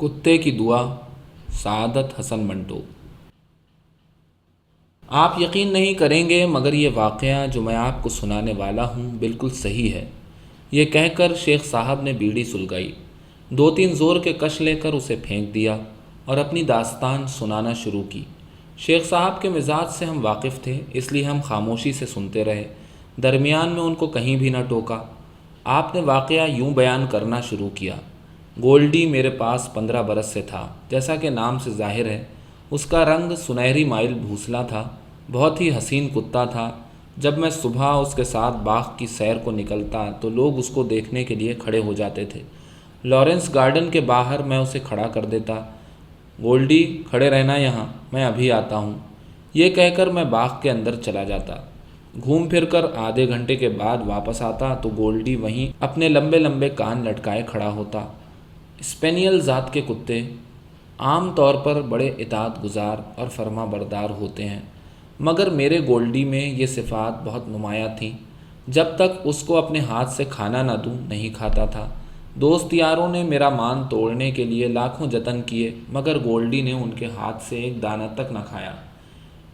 کتے کی دعا، سعادت حسن منٹو۔ آپ یقین نہیں کریں گے مگر یہ واقعہ جو میں آپ کو سنانے والا ہوں بالکل صحیح ہے۔ یہ کہہ کر شیخ صاحب نے بیڑی سلگائی، 2-3 زور کے کش لے کر اسے پھینک دیا اور اپنی داستان سنانا شروع کی۔ شیخ صاحب کے مزاج سے ہم واقف تھے، اس لیے ہم خاموشی سے سنتے رہے، درمیان میں ان کو کہیں بھی نہ ٹوکا۔ آپ نے واقعہ یوں بیان کرنا شروع کیا: گولڈی میرے پاس 15 برس سے تھا، جیسا کہ نام سے ظاہر ہے۔ اس کا رنگ سنہری مائل بھوسلا تھا، بہت ہی حسین کتا تھا۔ جب میں صبح اس کے ساتھ باغ کی سیر کو نکلتا تو لوگ اس کو دیکھنے کے لیے کھڑے ہو جاتے تھے۔ لارنس گارڈن کے باہر میں اسے کھڑا کر دیتا: گولڈی، کھڑے رہنا یہاں، میں ابھی آتا ہوں۔ یہ کہہ کر میں باغ کے اندر چلا جاتا۔ گھوم پھر کر آدھے گھنٹے کے بعد واپس آتا تو گولڈی وہیں اپنے لمبے لمبے کان لٹکائے کھڑا ہوتا۔ اسپینیل ذات کے کتے عام طور پر بڑے اطاعت گزار اور فرما بردار ہوتے ہیں، مگر میرے گولڈی میں یہ صفات بہت نمایاں تھیں۔ جب تک اس کو اپنے ہاتھ سے کھانا نہ دوں نہیں کھاتا تھا۔ دوست یاروں نے میرا مان توڑنے کے لیے لاکھوں جتن کیے، مگر گولڈی نے ان کے ہاتھ سے ایک دانہ تک نہ کھایا۔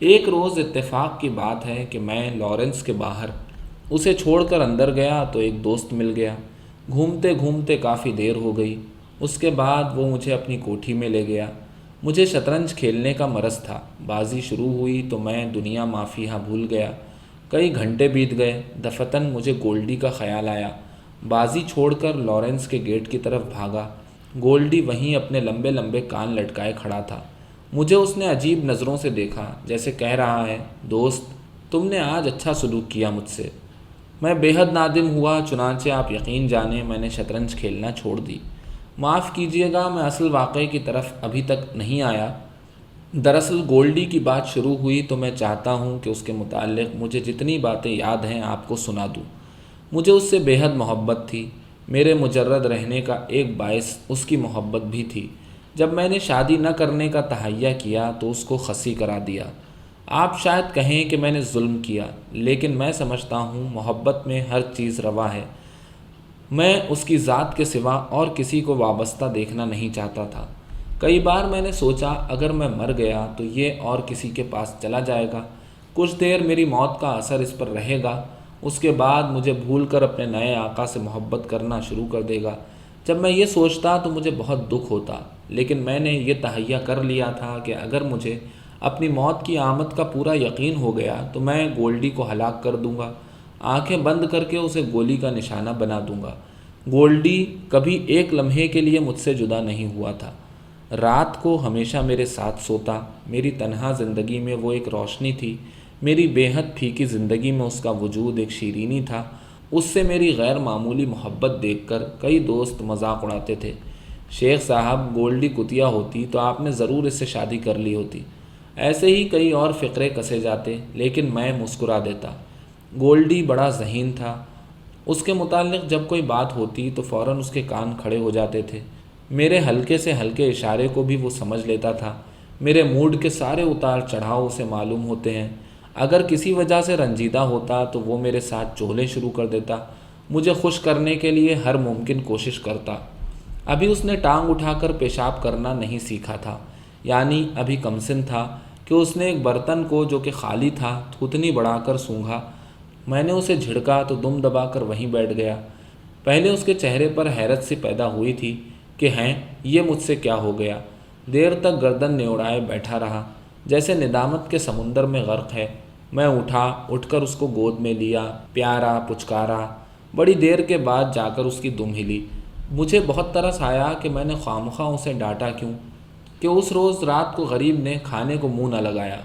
ایک روز اتفاق کی بات ہے کہ میں لارنس کے باہر اسے چھوڑ کر اندر گیا تو ایک دوست مل گیا۔ گھومتے گھومتے کافی دیر ہو گئی۔ اس کے بعد وہ مجھے اپنی کوٹھی میں لے گیا۔ مجھے شطرنج کھیلنے کا مرض تھا۔ بازی شروع ہوئی تو میں دنیا مافیہا بھول گیا۔ کئی گھنٹے بیت گئے۔ دفتن مجھے گولڈی کا خیال آیا۔ بازی چھوڑ کر لارنس کے گیٹ کی طرف بھاگا۔ گولڈی وہیں اپنے لمبے لمبے کان لٹکائے کھڑا تھا۔ مجھے اس نے عجیب نظروں سے دیکھا، جیسے کہہ رہا ہے: دوست، تم نے آج اچھا سلوک کیا مجھ سے۔ میں بے حد نادم ہوا، چنانچہ آپ یقین جانیں میں نے شطرنج کھیلنا چھوڑ دی۔ معاف کیجیے گا، میں اصل واقعے کی طرف ابھی تک نہیں آیا۔ دراصل گولڈی کی بات شروع ہوئی تو میں چاہتا ہوں کہ اس کے متعلق مجھے جتنی باتیں یاد ہیں آپ کو سنا دوں۔ مجھے اس سے بے حد محبت تھی۔ میرے مجرد رہنے کا ایک باعث اس کی محبت بھی تھی۔ جب میں نے شادی نہ کرنے کا تہیہ کیا تو اس کو خصی کرا دیا۔ آپ شاید کہیں کہ میں نے ظلم کیا، لیکن میں سمجھتا ہوں محبت میں ہر چیز روا ہے۔ میں اس کی ذات کے سوا اور کسی کو وابستہ دیکھنا نہیں چاہتا تھا۔ کئی بار میں نے سوچا اگر میں مر گیا تو یہ اور کسی کے پاس چلا جائے گا، کچھ دیر میری موت کا اثر اس پر رہے گا، اس کے بعد مجھے بھول کر اپنے نئے آقا سے محبت کرنا شروع کر دے گا۔ جب میں یہ سوچتا تو مجھے بہت دکھ ہوتا، لیکن میں نے یہ تہیہ کر لیا تھا کہ اگر مجھے اپنی موت کی آمد کا پورا یقین ہو گیا تو میں گولڈی کو ہلاک کر دوں گا، آنکھیں بند کر کے اسے گولی کا نشانہ بنا دوں گا۔ گولڈی کبھی ایک لمحے کے لیے مجھ سے جدا نہیں ہوا تھا۔ رات کو ہمیشہ میرے ساتھ سوتا۔ میری تنہا زندگی میں وہ ایک روشنی تھی، میری بے حد پھیکی زندگی میں اس کا وجود ایک شیرینی تھا۔ اس سے میری غیر معمولی محبت دیکھ کر کئی دوست مذاق اڑاتے تھے: شیخ صاحب، گولڈی کتیا ہوتی تو آپ نے ضرور اس سے شادی کر لی ہوتی۔ ایسے ہی کئی اور فقرے کسے جاتے، لیکن میں مسکرا دیتا۔ گولڈی بڑا ذہین تھا۔ اس کے متعلق جب کوئی بات ہوتی تو فوراً اس کے کان کھڑے ہو جاتے تھے۔ میرے ہلکے سے ہلکے اشارے کو بھی وہ سمجھ لیتا تھا۔ میرے موڈ کے سارے اتار چڑھاؤ اسے معلوم ہوتے ہیں۔ اگر کسی وجہ سے رنجیدہ ہوتا تو وہ میرے ساتھ چغلیں شروع کر دیتا، مجھے خوش کرنے کے لیے ہر ممکن کوشش کرتا۔ ابھی اس نے ٹانگ اٹھا کر پیشاب کرنا نہیں سیکھا تھا، یعنی ابھی کمسن تھا کہ اس نے ایک برتن کو جو کہ خالی تھا تھوتنی بڑھا کر سونگھا۔ میں نے اسے جھڑکا تو دم دبا کر وہیں بیٹھ گیا۔ پہلے اس کے چہرے پر حیرت سی پیدا ہوئی تھی کہ یہ مجھ سے کیا ہو گیا۔ دیر تک گردن نیوڑائے بیٹھا رہا، جیسے ندامت کے سمندر میں غرق ہے۔ میں اٹھ کر اس کو گود میں لیا، پیارا، پچکارا۔ بڑی دیر کے بعد جا کر اس کی دم ہلی۔ مجھے بہت ترس آیا کہ میں نے خواہ اسے ڈانٹا کیوں، کہ اس روز رات کو غریب نے کھانے کو منہ نہ لگایا۔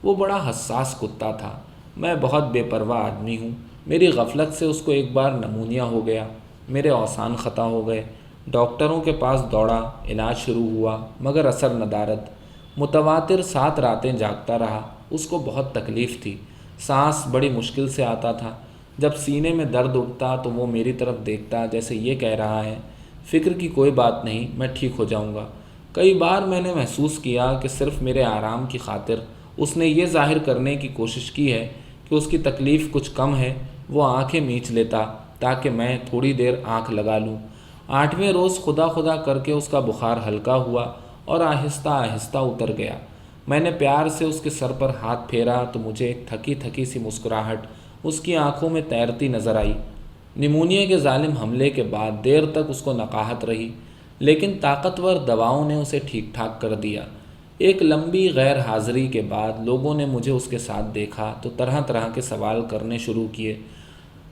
وہ بڑا حساس کتا تھا۔ میں بہت بے پرواہ آدمی ہوں۔ میری غفلت سے اس کو ایک بار نمونیا ہو گیا۔ میرے اوسان خطا ہو گئے۔ ڈاکٹروں کے پاس دوڑا، علاج شروع ہوا، مگر اثر ندارد۔ متواتر 7 راتیں جاگتا رہا۔ اس کو بہت تکلیف تھی۔ سانس بڑی مشکل سے آتا تھا۔ جب سینے میں درد اٹھتا تو وہ میری طرف دیکھتا جیسے یہ کہہ رہا ہے: فکر کی کوئی بات نہیں، میں ٹھیک ہو جاؤں گا۔ کئی بار میں نے محسوس کیا کہ صرف میرے آرام کی خاطر اس نے یہ ظاہر کرنے کی کوشش کی ہے کہ اس کی تکلیف کچھ کم ہے۔ وہ آنکھیں میچ لیتا تاکہ میں تھوڑی دیر آنکھ لگا لوں، 8ویں روز خدا خدا کر کے اس کا بخار ہلکا ہوا اور آہستہ آہستہ اتر گیا۔ میں نے پیار سے اس کے سر پر ہاتھ پھیرا تو مجھے ایک تھکی تھکی سی مسکراہٹ اس کی آنکھوں میں تیرتی نظر آئی۔ نمونیا کے ظالم حملے کے بعد دیر تک اس کو نقاہت رہی، لیکن طاقتور دواؤں نے اسے ٹھیک ٹھاک کر دیا۔ ایک لمبی غیر حاضری کے بعد لوگوں نے مجھے اس کے ساتھ دیکھا تو طرح طرح کے سوال کرنے شروع کیے۔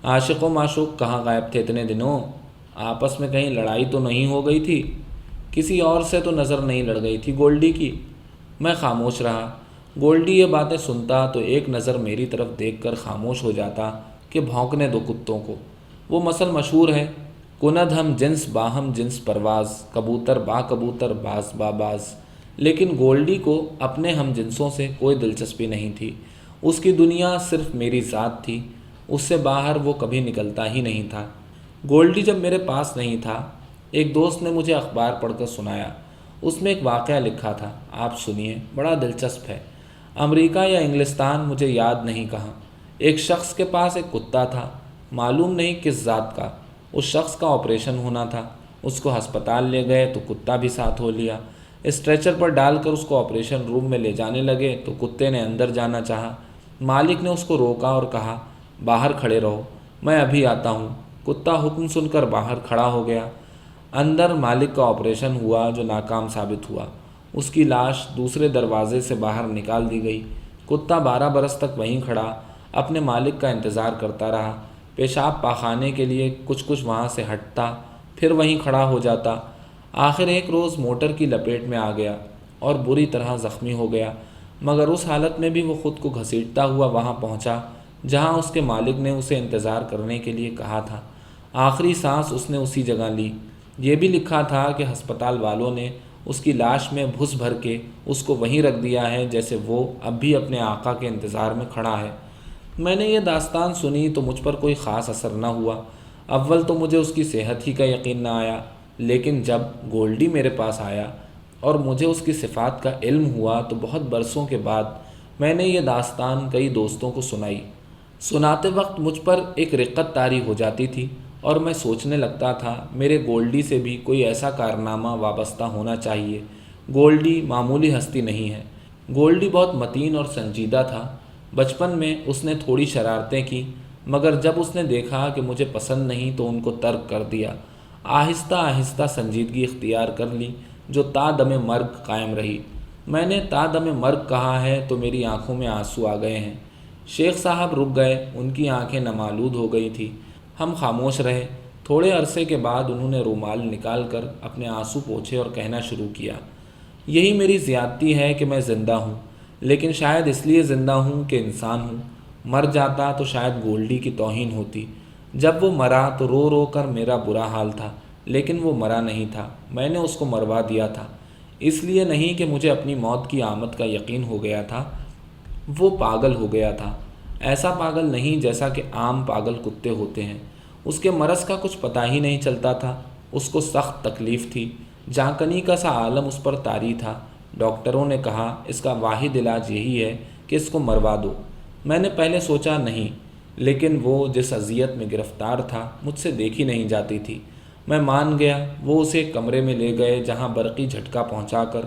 عاشق و معشوق کہاں غائب تھے اتنے دنوں؟ آپس میں کہیں لڑائی تو نہیں ہو گئی تھی؟ کسی اور سے تو نظر نہیں لڑ گئی تھی گولڈی کی؟ میں خاموش رہا۔ گولڈی یہ باتیں سنتا تو ایک نظر میری طرف دیکھ کر خاموش ہو جاتا کہ بھونکنے دو کتوں کو۔ وہ مثل مشہور ہے، کند ہم جنس باہم جنس پرواز، کبوتر با کبوتر باز با باز۔ لیکن گولڈی کو اپنے ہم جنسوں سے کوئی دلچسپی نہیں تھی۔ اس کی دنیا صرف میری ذات تھی، اس سے باہر وہ کبھی نکلتا ہی نہیں تھا۔ گولڈی جب میرے پاس نہیں تھا، ایک دوست نے مجھے اخبار پڑھ کر سنایا۔ اس میں ایک واقعہ لکھا تھا، آپ سنیے، بڑا دلچسپ ہے۔ امریکہ یا انگلستان مجھے یاد نہیں کہاں، ایک شخص کے پاس ایک کتا تھا، معلوم نہیں کس ذات کا۔ اس شخص کا آپریشن ہونا تھا، اس کو ہسپتال لے گئے تو کتا بھی ساتھ ہو لیا۔ اسٹریچر پر ڈال کر اس کو آپریشن روم میں لے جانے لگے تو کتے نے اندر جانا چاہا۔ مالک نے اس کو روکا اور کہا، باہر کھڑے رہو، میں ابھی آتا ہوں۔ کتا حکم سن کر باہر کھڑا ہو گیا۔ اندر مالک کا آپریشن ہوا جو ناکام ثابت ہوا۔ اس کی لاش دوسرے دروازے سے باہر نکال دی گئی۔ کتا 12 برس تک وہیں کھڑا اپنے مالک کا انتظار کرتا رہا۔ پیشاب پاخانے کے لیے کچھ وہاں سے ہٹتا، پھر وہیں کھڑا ہو جاتا۔ آخر ایک روز موٹر کی لپیٹ میں آ گیا اور بری طرح زخمی ہو گیا، مگر اس حالت میں بھی وہ خود کو گھسیٹتا ہوا وہاں پہنچا جہاں اس کے مالک نے اسے انتظار کرنے کے لیے کہا تھا۔ آخری سانس اس نے اسی جگہ لی۔ یہ بھی لکھا تھا کہ ہسپتال والوں نے اس کی لاش میں بھس بھر کے اس کو وہیں رکھ دیا ہے جیسے وہ اب بھی اپنے آقا کے انتظار میں کھڑا ہے۔ میں نے یہ داستان سنی تو مجھ پر کوئی خاص اثر نہ ہوا۔ اول تو مجھے اس کی صحت ہی کا یقین نہ آیا، لیکن جب گولڈی میرے پاس آیا اور مجھے اس کی صفات کا علم ہوا تو بہت برسوں کے بعد میں نے یہ داستان کئی دوستوں کو سنائی۔ سناتے وقت مجھ پر ایک رقت طاری ہو جاتی تھی اور میں سوچنے لگتا تھا میرے گولڈی سے بھی کوئی ایسا کارنامہ وابستہ ہونا چاہیے۔ گولڈی معمولی ہستی نہیں ہے۔ گولڈی بہت متین اور سنجیدہ تھا۔ بچپن میں اس نے تھوڑی شرارتیں کی، مگر جب اس نے دیکھا کہ مجھے پسند نہیں تو ان کو ترک کر دیا۔ آہستہ آہستہ سنجیدگی اختیار کر لی جو تا دم مرگ قائم رہی۔ میں نے تا دم مرگ کہا ہے تو میری آنکھوں میں آنسو آ گئے ہیں۔ شیخ صاحب رک گئے، ان کی آنکھیں نمالود ہو گئی تھیں۔ ہم خاموش رہے۔ تھوڑے عرصے کے بعد انہوں نے رومال نکال کر اپنے آنسو پوچھے اور کہنا شروع کیا، یہی میری زیادتی ہے کہ میں زندہ ہوں، لیکن شاید اس لیے زندہ ہوں کہ انسان ہوں۔ مر جاتا تو شاید گولڈی کی توہین ہوتی۔ جب وہ مرا تو رو رو کر میرا برا حال تھا، لیکن وہ مرا نہیں تھا، میں نے اس کو مروا دیا تھا۔ اس لیے نہیں کہ مجھے اپنی موت کی آمد کا یقین ہو گیا تھا، وہ پاگل ہو گیا تھا۔ ایسا پاگل نہیں جیسا کہ عام پاگل کتے ہوتے ہیں۔ اس کے مرض کا کچھ پتہ ہی نہیں چلتا تھا۔ اس کو سخت تکلیف تھی، جانکنی کا سا عالم اس پر طاری تھا۔ ڈاکٹروں نے کہا اس کا واحد علاج یہی ہے کہ اس کو مروا دو۔ میں نے پہلے سوچا نہیں، لیکن وہ جس اذیت میں گرفتار تھا مجھ سے دیکھی نہیں جاتی تھی۔ میں مان گیا۔ وہ اسے ایک کمرے میں لے گئے جہاں برقی جھٹکا پہنچا کر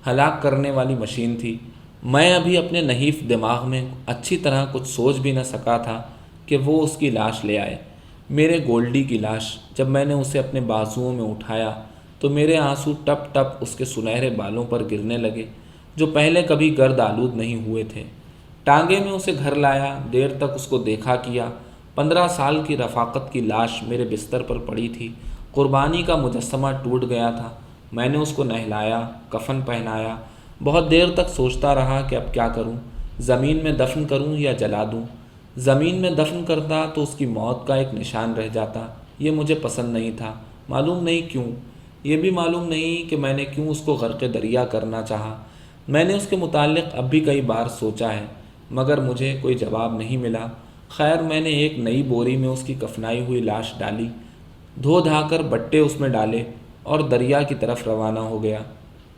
ہلاک کرنے والی مشین تھی۔ میں ابھی اپنے نحیف دماغ میں اچھی طرح کچھ سوچ بھی نہ سکا تھا کہ وہ اس کی لاش لے آئے، میرے گولڈی کی لاش۔ جب میں نے اسے اپنے بازوؤں میں اٹھایا تو میرے آنسو ٹپ ٹپ اس کے سنہرے بالوں پر گرنے لگے جو پہلے کبھی گرد آلود نہیں ہوئے تھے۔ ٹانگے میں اسے گھر لایا، دیر تک اس کو دیکھا کیا۔ 15 سال کی رفاقت کی لاش میرے بستر پر پڑی تھی۔ قربانی کا مجسمہ ٹوٹ گیا تھا۔ میں نے اس کو نہلایا، کفن پہنایا۔ بہت دیر تک سوچتا رہا کہ اب کیا کروں، زمین میں دفن کروں یا جلا دوں۔ زمین میں دفن کرتا تو اس کی موت کا ایک نشان رہ جاتا۔ یہ مجھے پسند نہیں تھا، معلوم نہیں کیوں۔ یہ بھی معلوم نہیں کہ میں نے کیوں اس کو غرق دریا کرنا چاہا۔ میں نے اس کے متعلق اب بھی کئی بار سوچا ہے، مگر مجھے کوئی جواب نہیں ملا۔ خیر، میں نے ایک نئی بوری میں اس کی کفنائی ہوئی لاش ڈالی، دھو دھا کر بٹے اس میں ڈالے اور دریا کی طرف روانہ ہو گیا۔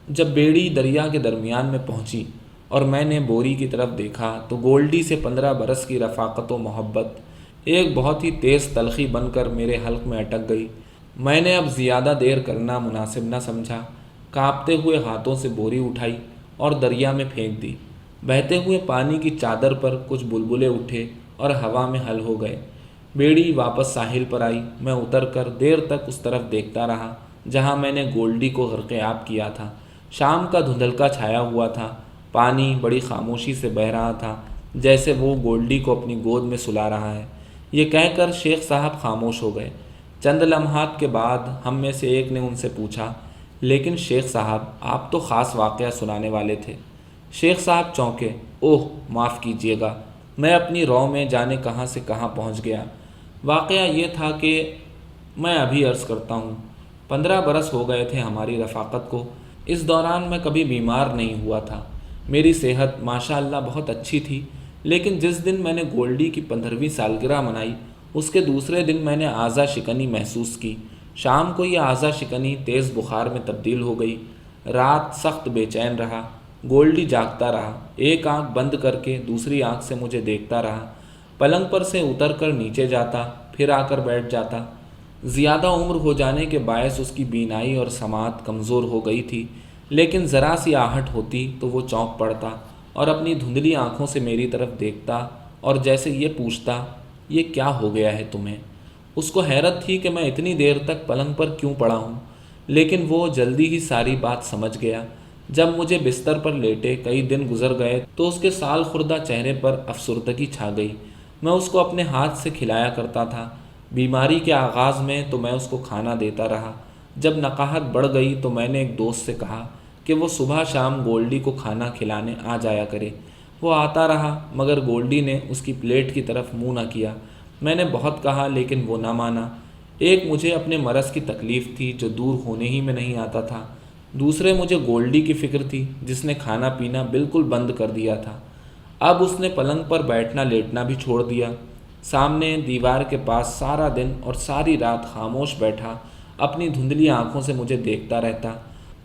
جب بیڑی دریا کے درمیان میں پہنچی اور میں نے بوری کی طرف دیکھا تو گولڈی سے 15 برس کی رفاقت و محبت ایک بہت ہی تیز تلخی بن کر میرے حلق میں اٹک گئی۔ میں نے اب زیادہ دیر کرنا مناسب نہ سمجھا، کانپتے ہوئے ہاتھوں سے بوری اٹھائی اور دریا میں پھینک دی۔ بہتے ہوئے پانی کی چادر پر کچھ بلبلے اٹھے اور ہوا میں حل ہو گئے۔ بیڑی واپس ساحل پر آئی۔ میں اتر کر دیر تک اس طرف دیکھتا رہا جہاں میں نے گولڈی کو غرق آب کیا تھا۔ شام کا دھندلکا چھایا ہوا تھا، پانی بڑی خاموشی سے بہہ رہا تھا، جیسے وہ گولڈی کو اپنی گود میں سلا رہا ہے۔ یہ کہہ کر شیخ صاحب خاموش ہو گئے۔ چند لمحات کے بعد ہم میں سے ایک نے ان سے پوچھا، لیکن شیخ صاحب، آپ تو خاص واقعہ سنانے والے تھے۔ شیخ صاحب چونکے۔ اوہ معاف کیجیے گا، میں اپنی رو میں جانے کہاں سے کہاں پہنچ گیا۔ واقعہ یہ تھا کہ میں ابھی عرض کرتا ہوں، 15 برس ہو گئے تھے ہماری رفاقت کو۔ اس دوران میں کبھی بیمار نہیں ہوا تھا، میری صحت ماشاء اللہ بہت اچھی تھی۔ لیکن جس دن میں نے گولڈی کی 15ویں سالگرہ منائی، اس کے دوسرے دن میں نے اعضا شکنی محسوس کی۔ شام کو یہ اعضا شکنی تیز بخار میں تبدیل ہو گئی۔ رات سخت بے چین رہا۔ گولڈی جاگتا رہا، ایک آنکھ بند کر کے دوسری آنکھ سے مجھے دیکھتا رہا۔ پلنگ پر سے اتر کر نیچے جاتا، پھر آ کر بیٹھ جاتا۔ زیادہ عمر ہو جانے کے باعث اس کی بینائی اور سماعت کمزور ہو گئی تھی، لیکن ذرا سی آہٹ ہوتی تو وہ چونک پڑتا اور اپنی دھندلی آنکھوں سے میری طرف دیکھتا اور جیسے یہ پوچھتا، یہ کیا ہو گیا ہے تمہیں؟ اس کو حیرت تھی کہ میں اتنی دیر تک پلنگ پر کیوں پڑا ہوں، لیکن وہ جلدی ہی ساری بات سمجھ گیا۔ جب مجھے بستر پر لیٹے کئی دن گزر گئے تو اس کے سال خوردہ چہرے پر افسردگی چھا گئی۔ میں اس کو اپنے ہاتھ سے کھلایا کرتا تھا۔ بیماری کے آغاز میں تو میں اس کو کھانا دیتا رہا۔ جب نقاہت بڑھ گئی تو میں نے ایک دوست سے کہا کہ وہ صبح شام گولڈی کو کھانا کھلانے آ جایا کرے۔ وہ آتا رہا، مگر گولڈی نے اس کی پلیٹ کی طرف منہ نہ کیا۔ میں نے بہت کہا لیکن وہ نہ مانا۔ ایک مجھے اپنے مرض کی تکلیف تھی جو دور ہونے ہی میں نہیں آتا تھا، دوسرے مجھے گولڈی کی فکر تھی جس نے کھانا پینا بالکل بند کر دیا تھا۔ اب اس نے پلنگ پر بیٹھنا لیٹنا بھی چھوڑ دیا۔ سامنے دیوار کے پاس سارا دن اور ساری رات خاموش بیٹھا اپنی دھندلی آنکھوں سے مجھے دیکھتا رہتا۔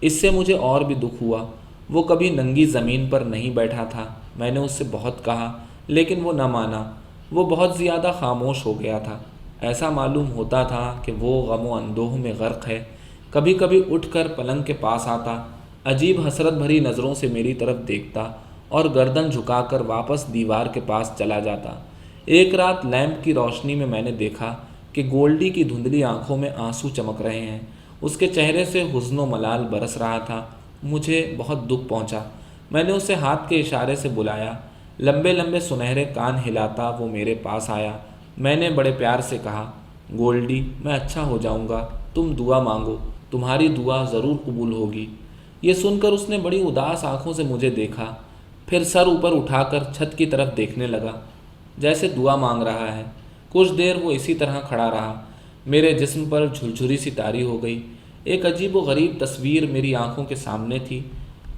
اس سے مجھے اور بھی دکھ ہوا۔ وہ کبھی ننگی زمین پر نہیں بیٹھا تھا۔ میں نے اس سے بہت کہا لیکن وہ نہ مانا۔ وہ بہت زیادہ خاموش ہو گیا تھا۔ ایسا معلوم ہوتا تھا کہ وہ غم و اندوہ میں غرق ہے۔ کبھی کبھی اٹھ کر پلنگ کے پاس آتا، عجیب حسرت بھری نظروں سے میری طرف دیکھتا اور گردن جھکا کر واپس دیوار کے پاس چلا جاتا۔ ایک رات لیمپ کی روشنی میں نے دیکھا کہ گولڈی کی دھندلی آنکھوں میں آنسو چمک رہے ہیں۔ اس کے چہرے سے حزن و ملال برس رہا تھا۔ مجھے بہت دکھ پہنچا۔ میں نے اسے ہاتھ کے اشارے سے بلایا۔ لمبے لمبے سنہرے کان ہلاتا وہ میرے پاس آیا۔ میں نے بڑے پیار سے کہا، گولڈی میں اچھا ہو جاؤں گا، تم دعا مانگو، تمہاری دعا ضرور قبول ہوگی۔ یہ سن کر اس نے بڑی اداس آنکھوں سے مجھے دیکھا، پھر سر اوپر اٹھا کر چھت کی طرف دیکھنے لگا جیسے دعا مانگ رہا ہے۔ کچھ دیر وہ اسی طرح کھڑا رہا۔ میرے جسم پر جھلجھری سی طاری ہو گئی۔ ایک عجیب و غریب تصویر میری آنکھوں کے سامنے تھی۔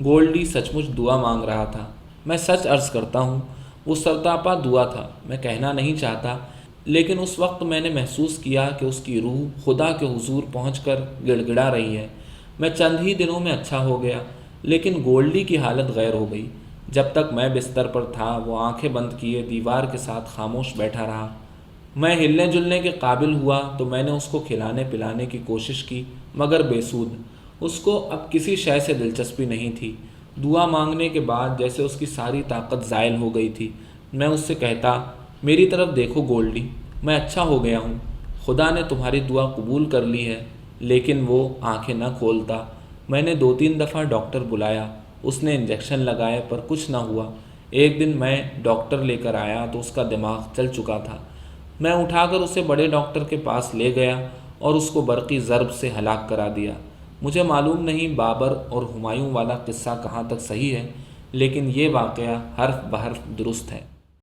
گولڈی سچ مچ دعا مانگ رہا تھا۔ میں سچ عرض کرتا ہوں، وہ سرتاپا دعا تھا۔ میں کہنا نہیں چاہتا، لیکن اس وقت میں نے محسوس کیا کہ اس کی روح خدا کے حضور پہنچ کر گڑ گڑا رہی ہے۔ میں چند ہی دنوں میں اچھا ہو گیا، لیکن گولڈی کی حالت غیر ہو گئی۔ جب تک میں بستر پر تھا وہ آنکھیں بند کیے دیوار کے ساتھ خاموش بیٹھا رہا۔ میں ہلنے جلنے کے قابل ہوا تو میں نے اس کو کھلانے پلانے کی کوشش کی، مگر بے سود۔ اس کو اب کسی شے سے دلچسپی نہیں تھی۔ دعا مانگنے کے بعد جیسے اس کی ساری طاقت زائل ہو گئی تھی۔ میں اس سے کہتا، میری طرف دیکھو گولڈی، میں اچھا ہو گیا ہوں، خدا نے تمہاری دعا قبول کر لی ہے۔ لیکن وہ آنکھیں نہ کھولتا۔ میں نے 2-3 دفعہ ڈاکٹر بلایا، اس نے انجیکشن لگائے پر کچھ نہ ہوا۔ ایک دن میں ڈاکٹر لے کر آیا تو اس کا دماغ چل چکا تھا۔ میں اٹھا کر اسے بڑے ڈاکٹر کے پاس لے گیا اور اس کو برقی ضرب سے ہلاک کرا دیا۔ مجھے معلوم نہیں بابر اور ہمایوں والا قصہ کہاں تک صحیح ہے، لیکن یہ واقعہ حرف بحرف درست ہے۔